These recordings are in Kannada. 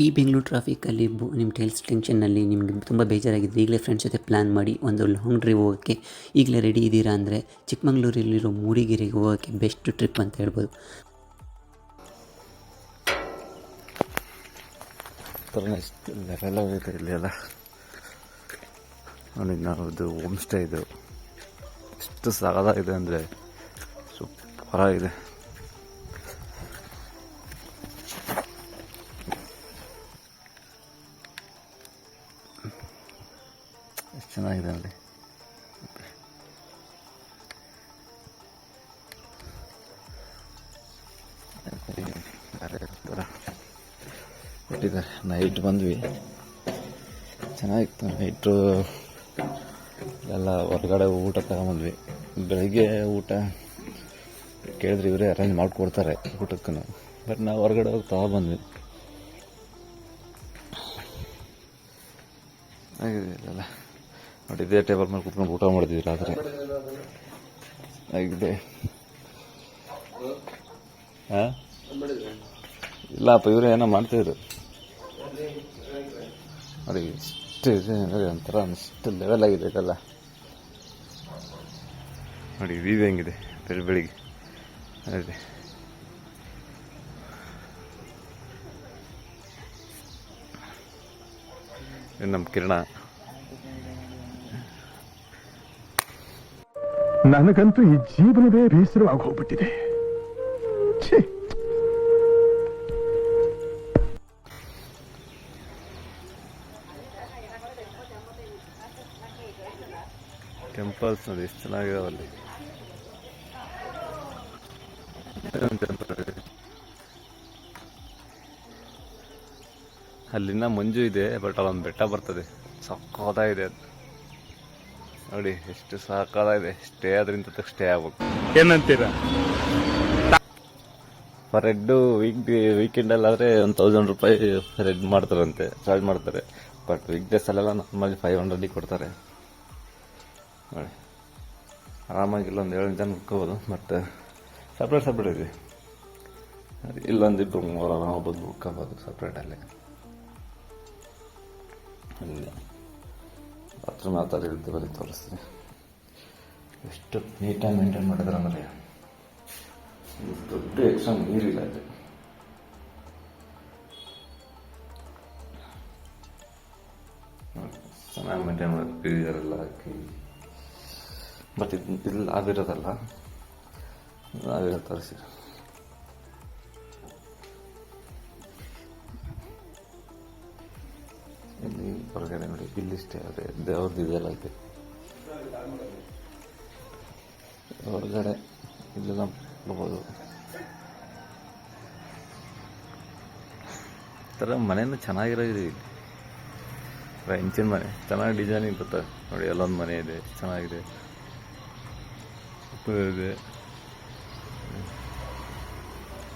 ಈ ಬೆಂಗಳೂರು ಟ್ರಾಫಿಕಲ್ಲಿ ನಿಮ್ಮ ಟೆನ್ಷನ್ನಲ್ಲಿ ನಿಮಗೆ ತುಂಬ ಬೇಜಾರಾಗಿದ್ದರೆ ಈಗಲೇ ಫ್ರೆಂಡ್ಸ್ ಜೊತೆ ಪ್ಲ್ಯಾನ್ ಮಾಡಿ ಒಂದು ಲಾಂಗ್ ಡ್ರೈವ್ ಹೋಗೋಕ್ಕೆ ಈಗಲೇ ರೆಡಿ ಇದ್ದೀರಾ ಅಂದರೆ ಚಿಕ್ಕಮಂಗ್ಳೂರಲ್ಲಿರೋ ಮೂಡಿಗೆರೆಗೆ ಹೋಗೋಕ್ಕೆ ಬೆಸ್ಟ್ ಟ್ರಿಪ್ ಅಂತ ಹೇಳ್ಬೋದು. ಇಲ್ಲಿ ಅಲ್ಲ ನೋಡಿ, ನಾವದು ಹೋಮ್ ಸ್ಟೇ ಇದು ಎಷ್ಟು ಸಾಕಾಗಿದೆ ಅಂದರೆ ಸೂಪರಾಗಿದೆ. ಎಷ್ಟು ಚೆನ್ನಾಗಿದೆ ನೋಡಿ. ಕೊಟ್ಟಿದ್ದಾರೆ. ನೈಟ್ ಬಂದ್ವಿ, ಚೆನ್ನಾಗಿತ್ತು. ನೈಟು ಎಲ್ಲ ಹೊರಗಡೆ ಊಟ ತಗೊಂಬಂದ್ವಿ. ಬೆಳಗ್ಗೆ ಊಟ ಕೇಳಿದ್ರೆ ಇವರೇ ಅರೇಂಜ್ ಮಾಡಿಕೊಡ್ತಾರೆ ಊಟಕ್ಕೂ, ಬಟ್ ನಾವು ಹೊರಗಡೆ ಹೋಗಿ ತಗೊಬಂದ್ವಿ. ಆಗಿದೆಯಲ್ಲ ನೋಡಿ, ಇದೇ ಟೇಬಲ್ ಮೇಲೆ ಕುತ್ಕೊಂಡು ಊಟ ಮಾಡಿದ್ವಿ ರಾತ್ರಿ. ಆಗಿದೆ. ಹಾಂ ಇಲ್ಲಪ್ಪ, ಇವರೇ ಏನೋ ಮಾಡ್ತಿದ್ರು ನೋಡಿ. ಇಷ್ಟು ಇದೆ ನೋಡಿ, ಒಂಥರ ಇಷ್ಟು ಲೆವೆಲ್ ಆಗಿದೆ ಇದೆಲ್ಲ ನೋಡಿ. ವ್ಯೂ ಹೆಂಗಿದೆ ಬೆಳಿಗ್ಗೆ ಅದೇ. ನಮ್ಮ ಕಿರಣ. ನನಗಂತೂ ಈ ಜೀವನವೇ ಬೇಸರವಾಗಿ ಹೋಗ್ಬಿಟ್ಟಿದೆ. ಟೆಂಪಲ್ಸ್ ನೋಡಿ ಎಷ್ಟು ಚೆನ್ನಾಗಿದಾವಲ್ಲಿ. ಅಲ್ಲಿನ ಮಂಜು ಇದೆ, ಬಟ್ ಅಲ್ಲೊಂದು ಬೆಟ್ಟ ಬರ್ತದೆ, ಸಕ್ಕತ್ತಾಗಿದೆ ಅದು ನೋಡಿ. ಎಷ್ಟು ಸಾಕಾಗಿದೆ. ಸ್ಟೇ ಆದ್ರಿಂದ ಸ್ಟೇ ಆಗ್ಬೇಕು. ಏನಂತೀರಾ? ಪರ್ ಹೆಡ್ ವೀಕೆಂಡಲ್ಲಾದರೆ 1000 ರೂಪಾಯಿ ರೆಡ್ ಮಾಡ್ತಾರಂತೆ, ಚಾರ್ಜ್ ಮಾಡ್ತಾರೆ. ಬಟ್ ವೀಕ್ ಡೇಸ್ ಅಲ್ಲೆಲ್ಲ ನಾರ್ಮಲಿ 500 ಕೊಡ್ತಾರೆ ನೋಡಿ. ಆರಾಮಾಗಿ ಇಲ್ಲೊಂದು 7 ಜನ ಕುತ್ಕೋಬೋದು. ಮತ್ತು ಸಪ್ರೇಟ್ ಇದೆ. ಇಲ್ಲೊಂದಿಬ್ಬರು ಮೂರು ಆರಾಮಾಗ್ಬೋದು ಕುತ್ಕೋಬೋದು ಸಪ್ರೇಟಲ್ಲೇ. ಅಲ್ಲಿ ಬಾತ್ರೂಮ್ ಯಾವ ಥರ ಇರುತ್ತೆ ಬರೀ ತೋರಿಸ್ತೀನಿ. ಎಷ್ಟು ನೀಟಾಗಿ ಮೇಂಟೈನ್ ಮಾಡಿದ್ರೆ ಅಂದರೆ ದೊಡ್ಡ ಎಕ್ಸ್ಟ್ರಾ ನೀರಿಲ್ಲ ಅಲ್ಲಿ. ಚೆನ್ನಾಗಿ ಮೇಂಟೈನ್ ಮಾಡೋದು, ಬೀಜರೆಲ್ಲ ಹಾಕಿ. ಬಟ್ ಇಲ್ಲಿ ಆಗಿರೋದಲ್ಲ, ನಾವಿರೋ ತರಿಸಿ. ಇಲ್ಲಿ ಹೊರಗಡೆ ನೋಡಿ, ಇಲ್ಲಿ ಇಷ್ಟೇ ಅದೇ ದೇವ್ರದ್ದು ಇದೆಲ್ಲ ಐತೆ ಹೊರಗಡೆ. ಇಲ್ಲೆಲ್ಲ ಬರ್ಬೋದು. ಥರ ಮನೆಯೂ ಚೆನ್ನಾಗಿರೋದು ಇಲ್ಲಿ. ಹೆಂಚಿನ ಮನೆ ಚೆನ್ನಾಗಿ ಡಿಸೈನಿಂಗ್ ಬರ್ತದೆ ನೋಡಿ. ಅಲ್ಲೊಂದು ಮನೆ ಇದೆ, ಚೆನ್ನಾಗಿದೆ ಇದೆ.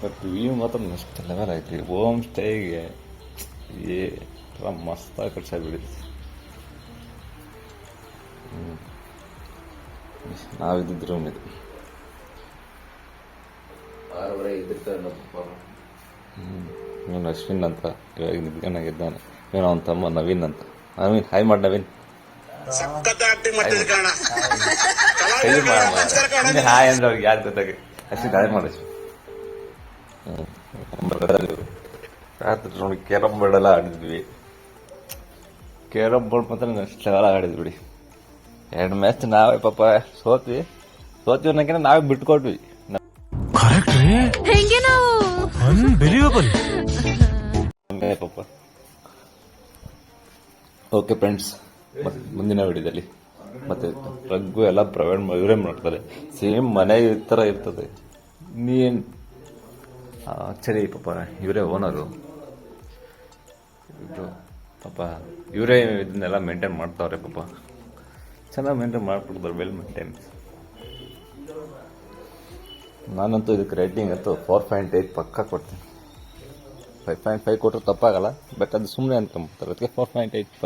ಬಟ್ ವ್ಯೂ ಮಾತ್ರ ನೆಕ್ಸ್ಟ್ ಲೆವೆಲ್ ಐತಿ. ಹೋಮ್ ಸ್ಟೇಗೆ ಮಸ್ತಾಗಿ ಖರ್ಚಾಗ್ಬಿಟ್ಟಿದೆ. ನಾವಿದ್ದಿದ್ದು ರೂಮ್ ಇದು. ಇವನು ಅಶ್ವಿನ್ ಅಂತ ಇವಾಗ ನಿದ್ಗನಾಗಿದ್ದಾನೆ. ಇವನು ಅವನ ತಮ್ಮ ನವೀನ್ ಅಂತ. ನವೀನ್ ಹಾಯ್ ಮಾಡಿ. ನವೀನ್ ಹಾಯ್ ಅಂದ್ರೆ ಅವ್ರಿಗೆ ಯಾರು ಗೊತ್ತಾಗ. ಅಶ್ವಿನ್ ಹಾಯ್ ಮಾಡಿ. ರಾತ್ರಿ ನೋಡಿ ಕ್ಯಾರಮ್ ಬೋರ್ಡ್ ಎಲ್ಲ ಆಡಿದ್ವಿ. ಕ್ಯಾರಮ್ ಬೋರ್ಡ್ ಮಾತ್ರ ನೆಕ್ಸ್ಟ್ ಲೆವೆಲ್ ಆಡಿದ್ವಿ ಬಿಡಿ. 2 ಮ್ಯಾಚ್ ನಾವೇ ಪಾಪ ಸೋತ್ವಿ ಅನ್ನೋಕೆ ನಾವೇ ಬಿಟ್ಕೊಟ್ವಿ. ಪಾಪ. ಓಕೆ ಫ್ರೆಂಡ್ಸ್, ಮತ್ತೆ ಮುಂದಿನ ವಿಡಿಯೋದಲ್ಲಿ ಮತ್ತೆ ರಗ್ಗು ಎಲ್ಲ ಪ್ರೊವೈಡ್ ಇವರೇ ಮಾಡ್ತಾರೆ. ಸೇಮ್ ಮನೆ ಈ ಥರ ಇರ್ತದೆ. ನೀನು ಆಕ್ಚುಲಿ ಪಾಪ ಇವರೇ ಓನರು. ಇದು ಪಾಪ ಇವರೇ ಇದನ್ನೆಲ್ಲ ಮೇಂಟೈನ್ ಮಾಡ್ತಾವ್ರೆ. ಪಾಪ ಚೆನ್ನಾಗಿ ಮೇಂಟೈನ್ ಮಾಡ್ಕೊಡ್ತಾರೆ, ವೆಲ್ ಮೇಂಟೈನ್ಸ್. ನಾನಂತೂ ಇದಕ್ಕೆ ರೇಟಿಂಗ್ ಅಂತೂ 4.8 ಪಕ್ಕ ಕೊಡ್ತೀನಿ. 5.5 ಕೊಟ್ಟರೆ ತಪ್ಪಾಗಲ್ಲ, ಬಟ್ ಅದು ಸುಮ್ಮನೆ ಅನ್ಕೊಂಬಿಡ್ತಾರೆ. ಅದಕ್ಕೆ 4.8